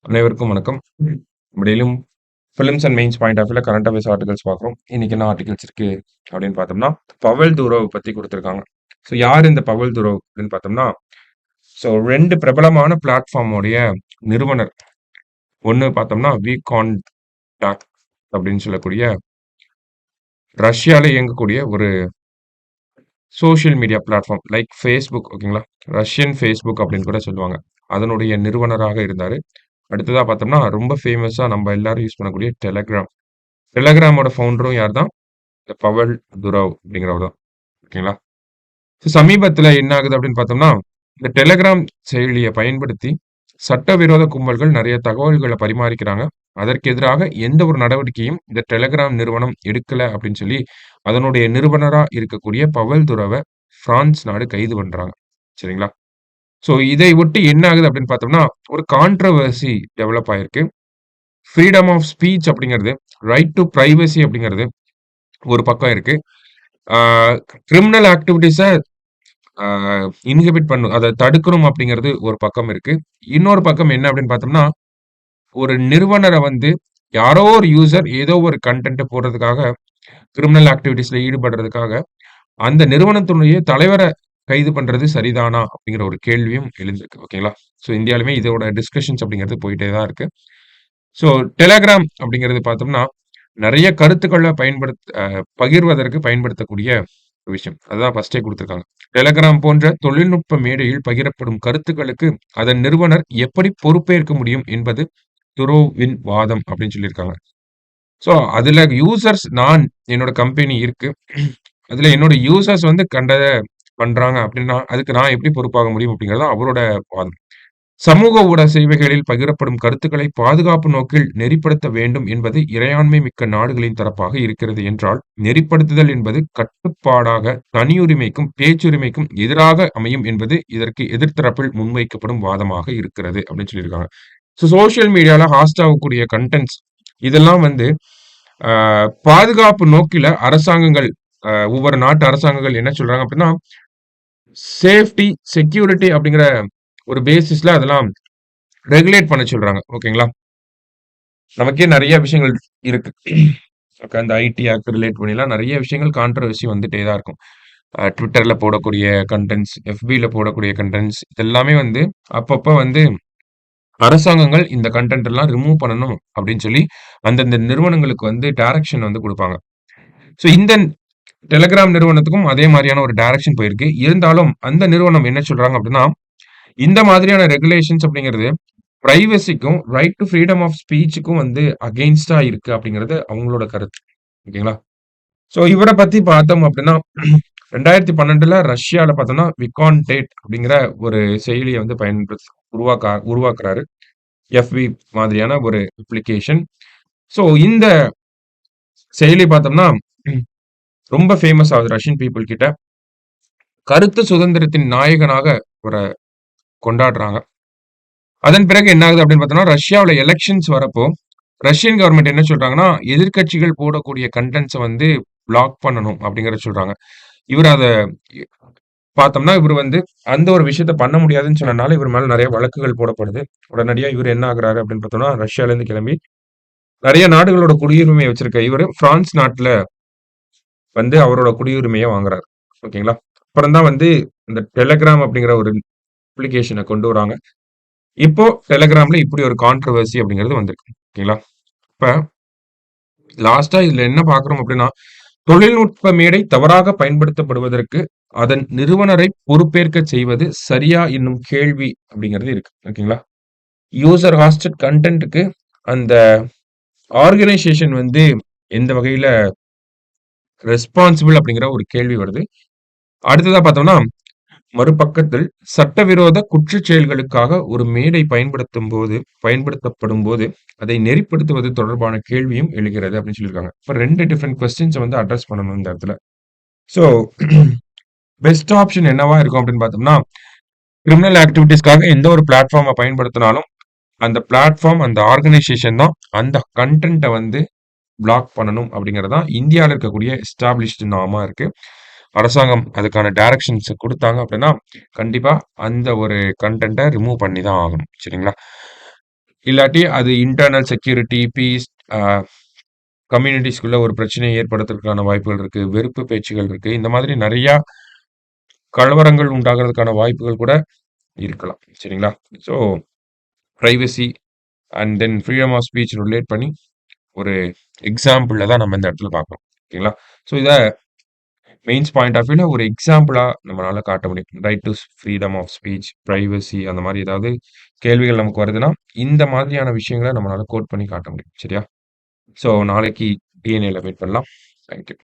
அனைவருக்கும் வணக்கம். டெய்லியும் prelims and mains point of வியூல கரண்ட் அஃபேர்ஸ் ஆர்டிகல்ஸ் பார்க்குறோம். இன்னைக்கு என்ன ஆர்டிகல்ஸ் இருக்கு அப்படின்னு பார்த்தோம்னா, பவல் துரவ் பத்தி குடுத்திருக்காங்க. ஸோ யார் இந்த பவல் துரவ் அப்படின்னு பார்த்தோம்னா, ஸோ 2 பிரபலமான பிளாட்ஃபார்ம் உடைய நிறுவனர். ஒண்ணு பார்த்தோம்னா, விகான்டாக்ட் அப்படின்னு சொல்லக்கூடிய ரஷ்யால இயங்கக்கூடிய ஒரு social media platform like Facebook ஓகேங்களா? ரஷ்யன் Facebook அப்படின்னு கூட சொல்லுவாங்க. அதனுடைய நிறுவனராக இருந்தாரு. அடுத்ததா பார்த்தோம்னா, ரொம்ப ஃபேமஸா நம்ம எல்லாரும் யூஸ் பண்ணக்கூடிய Telegram. டெலகிராமோட ஃபவுண்டரும் யார் தான்? இந்த பவல் துரவ் அப்படிங்கிறவர் தான். ஓகேங்களா? சமீபத்தில என்ன ஆகுது அப்படின்னு பார்த்தோம்னா, இந்த டெலகிராம் செயலிய பயன்படுத்தி சட்டவிரோத கும்பல்கள் நெறைய தகவல்கள பரிமாறிக்கிறாங்க. அதற்கு எதிராக எந்த ஒரு நடவடிக்கையும் இந்த டெலகிராம் நிறுவனம் எடுக்கல அப்படின்னு சொல்லி, அதனுடைய நிறுவனரா இருக்கக்கூடிய பவல் துரவ பிரான்ஸ் நாடு கைது பண்றாங்க. சரிங்களா? ஸோ இதை ஒட்டி என்ன ஆகுது அப்படின்னு பார்த்தோம்னா, ஒரு கான்ட்ரோவர்சி டெவலப் ஆயிருக்கு. ஃப்ரீடம் ஆஃப் ஸ்பீச் அப்படிங்கிறது, ரைட் டூ பிரைவசி அப்படிங்கிறது ஒரு பக்கம் இருக்கு. ஆ கிரிமினல் ஆக்டிவிட்டீஸ ஆ இன்ஹிபிட் அத தடுக்கணும் அப்படிங்கிறது ஒரு பக்கம் இருக்கு. இன்னொரு பக்கம் என்ன அப்படின்னு பார்த்தோம்னா, ஒரு நிறுவனர வந்து யாரோ ஒரு யூசர் ஏதோ ஒரு கன்டென்ட் போடுறதுக்காக, கிரிமினல் ஆக்டிவிட்டீஸ்ல ஈடுபடுறதுக்காக, அந்த நிறுவனத்தினுடைய தலைவர கைது பண்றது சரிதானா? அப்படிங்கிற ஒரு கேள்வியும் எழுந்திருக்கு. ஓகேங்களா? ஸோ இந்தியாலுமே இதோட டிஸ்கஷன்ஸ் அப்படிங்கிறது போயிட்டே தான் இருக்கு. ஸோ டெலகிராம் அப்படிங்கிறது பார்த்தோம்னா, நெறைய கருத்துக்கள பகிர்வதற்கு பயன்படுத்தக்கூடிய ஒரு விஷயம். அதான் ஃபர்ஸ்ட்டே குடுத்திருக்காங்க. டெலகிராம் போன்ற தொழில்நுட்ப மேடையில் பகிரப்படும் கருத்துக்களுக்கு அதன் நிறுவனர் எப்படி பொறுப்பேற்க முடியும் என்பது துரோவின் வாதம் அப்படின்னு சொல்லியிருக்காங்க. ஸோ அதுல யூசர்ஸ் என்னோட கம்பெனி இருக்கு. அதுல என்னோட யூசர்ஸ் வந்து கண்டத பண்றாங்க அப்படின்னா, அதுக்கு நான் எப்படி பொறுப்பாக முடியும் அப்படிங்கிறது தான் அவரோட வாதம். சமூக ஊடக சேவைகளில் பகிரப்படும் கருத்துக்களை பாதுகாப்பு நோக்கில் நெறிப்படுத்த வேண்டும் என்பது இறையாண்மை மிக்க நாடுகளின் தரப்பாக இருக்கிறது என்றால், நெறிப்படுத்துதல் என்பது கட்டுப்பாடாக தனியுரிமைக்கும், பேச்சுரிமைக்கும் எதிராக அமையும் என்பது இதற்கு எதிர்த்தரப்பில் முன்வைக்கப்படும் வாதமாக இருக்கிறது அப்படின்னு சொல்லியிருக்காங்க. ஸோ சோசியல் மீடியால ஹாஸ்ட் ஆகக்கூடிய கன்டென்ட்ஸ் இதெல்லாம் வந்து பாதுகாப்பு நோக்கில அரசாங்கங்கள் ஒவ்வொரு நாட்டு அரசாங்கங்கள் என்ன சொல்றாங்க அப்படின்னா, சேஃப்டி, செக்யூரிட்டி அப்படிங்கிற ஒரு பேசிஸ்ல அதெல்லாம் ரெகுலேட் பண்ண சொல்றாங்க. ஓகேங்களா? நமக்கே நெறைய விஷயங்கள் இருக்கு. ஓகே. அந்த ஐடி ஆக்ட் ரிலேட் பண்ணிலாம் நெறைய விஷயங்கள் கான்ட்ரோவர்சி வந்துட்டே தான் இருக்கும். Twitterல போடக்கூடிய கன்டென்ட்ஸ், FBல போடக்கூடிய கன்டென்ட்ஸ் இதெல்லாமே வந்து அப்பப்ப வந்து அரசாங்கங்கள் இந்த கன்டென்ட் எல்லாம் ரிமூவ் பண்ணணும் அப்படின்னு சொல்லி அந்தந்த நிறுவனங்களுக்கு வந்து டைரக்ஷன் வந்து குடுப்பாங்க. ஸோ இந்த Telegram நிறுவனத்துக்கும் அதே மாரியான ஒரு டைரக்ஷன் போயிருக்கு. இருந்தாலும் அந்த நிறுவனம் என்ன சொல்றாங்க அப்படின்னா, இந்த மாதிரியான ரெகுலேஷன்ஸ் அப்படிங்கிறது பிரைவசிக்கும், ரைட் டூ ஃப்ரீடம் ஆஃப் ஸ்பீச்சுக்கும் வந்து அகைன்ஸ்ட்டா இருக்கு அப்படிங்கிறது அவங்களோட கருத்து. ஓகேங்களா? ஸோ இவர பத்தி பார்த்தோம் அப்படின்னா, 2012ல ரஷ்யால பார்த்தோம்னா, விகான்டேட் அப்படிங்கிற ஒரு செயலிய வந்து உருவாக்குறாரு. FB மாதிரியான ஒரு அப்ளிகேஷன். ஸோ இந்த செயலி பார்த்தோம்னா, ரொம்ப ஃபேமஸ் ஆகுது ரஷ்யன் பீப்பிள் கிட்ட. கருத்து சுதந்திரத்தின் நாயகனாக இவர கொண்டாடுறாங்க. அதன் பிறகு என்ன ஆகுது அப்படின்னு பார்த்தோம்னா, ரஷ்யாவுல எலக்ஷன்ஸ் வரப்போ, ரஷ்யன் கவர்ன்மென்ட் என்ன சொல்றாங்கன்னா, எதிர்க்கட்சிகள் போடக்கூடிய கன்டென்ட்ஸ வந்து பிளாக் பண்ணணும் அப்படிங்கிறத சொல்றாங்க. இவரு அத பார்த்தோம்னா, இவரு வந்து அந்த ஒரு விஷயத்த பண்ண முடியாதுன்னு சொன்னனால, இவர் மேல நெறைய வழக்குகள் போடப்படுது. உடனடியா இவரு என்ன ஆகுறாரு அப்படின்னு பார்த்தோம்னா, ரஷ்யாலேருந்து கிளம்பி நெறைய நாடுகளோட குடியுரிமை வச்சிருக்க இவரு, பிரான்ஸ் நாட்டுல வந்து அவரோட குடியுரிமைய வாங்குறாரு. ஓகேங்களா? அப்புறம் தான் வந்து இந்த Telegram அப்படிங்கிற ஒரு அப்ளிகேஷன கொண்டு வராங்க. இப்போ Telegramல இப்படி ஒரு கான்ட்ரோவர்சி அப்படிங்கிறது வந்திருக்கு. ஓகேங்களா? இப்ப லாஸ்ட்டா இதுல என்ன பார்க்குறோம் அப்படின்னா, தொழில்நுட்ப மேடை தவறாக பயன்படுத்தப்படுவதற்கு அதன் நிறுவனரை பொறுப்பேற்கச் செய்வது சரியா என்னும் கேள்வி அப்படிங்கிறது இருக்கு. ஓகேங்களா? யூசர் ஹாஸ்டட் கன்டென்ட்க்கு அந்த ஆர்கனைசேஷன் வந்து எந்த வகையில ரெஸ்பான்சிபிள் அப்படிங்கிற ஒரு கேள்வி வருது. அடுத்ததா பார்த்தோம்னா, மறுபக்கத்தில் சட்டவிரோத குற்றச் செயல்களுக்காக ஒரு மேடை பயன்படுத்தப்படும்போது, அதை நெறிப்படுத்துவது தொடர்பான கேள்வியும் எழுகிறது அப்படின்னு சொல்லியிருக்காங்க. இப்ப 2 டிஃபரெண்ட் கொஸ்டின்ஸ வந்து அட்ரஸ் பண்ணணும் இந்த இடத்துல. ஸோ பெஸ்ட் ஆப்ஷன் என்னவா இருக்கும் அப்படின்னு பார்த்தோம்னா, கிரிமினல் ஆக்டிவிட்டீஸ்க்காக எந்த ஒரு பிளாட்ஃபார்ம பயன்படுத்தினாலும், அந்த பிளாட்ஃபார்ம், அந்த ஆர்கனைசேஷன் தான் அந்த கன்டென்ட்ட வந்து பிளாக் பண்ணணும் அப்படிங்கிறது தான் இந்தியால இருக்கக்கூடிய எஸ்டாப்ளிஷ்டு நார்மா இருக்கு. அரசாங்கம் அதுக்கான டைரக்ஷன்ஸ் குடுத்தாங்க அப்படின்னா, கண்டிப்பா அந்த ஒரு கன்டென்ட்ட ரிமூவ் பண்ணி தான் ஆகணும். சரிங்களா? இல்லாட்டி அது இன்டர்னல் செக்யூரிட்டி, பீஸ், அ கம்யூனிட்டீஸ்குள்ள ஒரு பிரச்சனைய ஏற்படுத்துறதுக்கான வாய்ப்புகள் இருக்கு. வெறுப்பு பேச்சுகள் இருக்கு. இந்த மாதிரி நெறையா கலவரங்கள் உண்டாகுறதுக்கான வாய்ப்புகள் கூட இருக்கலாம். சரிங்களா? So privacy and then freedom of speech relate பண்ணி ஒரு எக்ஸாம்பிள்ல தான் நம்ம இந்த இடத்துல பார்க்குறோம். ஓகேங்களா? ஸோ இத மெயின்ஸ் பாயிண்ட் ஆஃப் வியூல ஒரு எக்ஸாம்பிளா நம்மளால காட்ட முடியும். Right to freedom of speech, privacy அந்த மாரி ஏதாவது கேள்விகள் நமக்கு வருதுன்னா, இந்த மாதிரியான விஷயங்கள நம்மளால கோட் பண்ணி காட்ட முடியும். சரியா? ஸோ நாளைக்கு டிஎன்ஏல மீட் பண்ணலாம். Thank you.